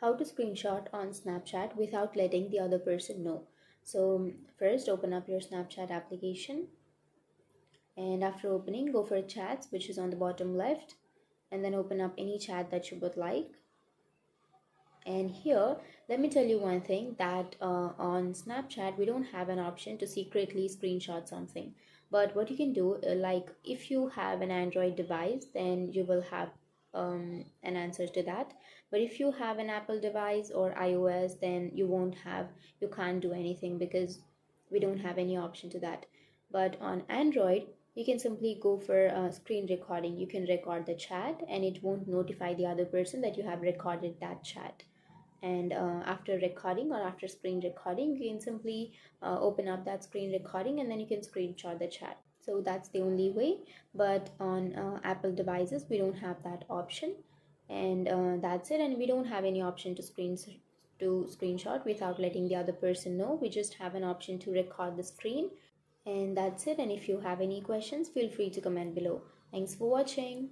how to screenshot on Snapchat without letting the other person know. So first open up your Snapchat application, and after opening, go for chats, which is on the bottom left, and then open up any chat that you would like. And here, let me tell you one thing, that on Snapchat, we don't have an option to secretly screenshot something. But what you can do, like if you have an Android device, then you will have an answer to that. But if you have an Apple device or iOS, then you can't do anything because we don't have any option to that. But on Android, you can simply go for screen recording. You can record the chat and it won't notify the other person that you have recorded that chat. And after recording or after screen recording, you can simply open up that screen recording and then you can screenshot the chat. So that's the only way. But on Apple devices, we don't have that option. And that's it. And we don't have any option to screenshot without letting the other person know. We just have an option to record the screen, and that's it. And if you have any questions, feel free to comment below. Thanks for watching.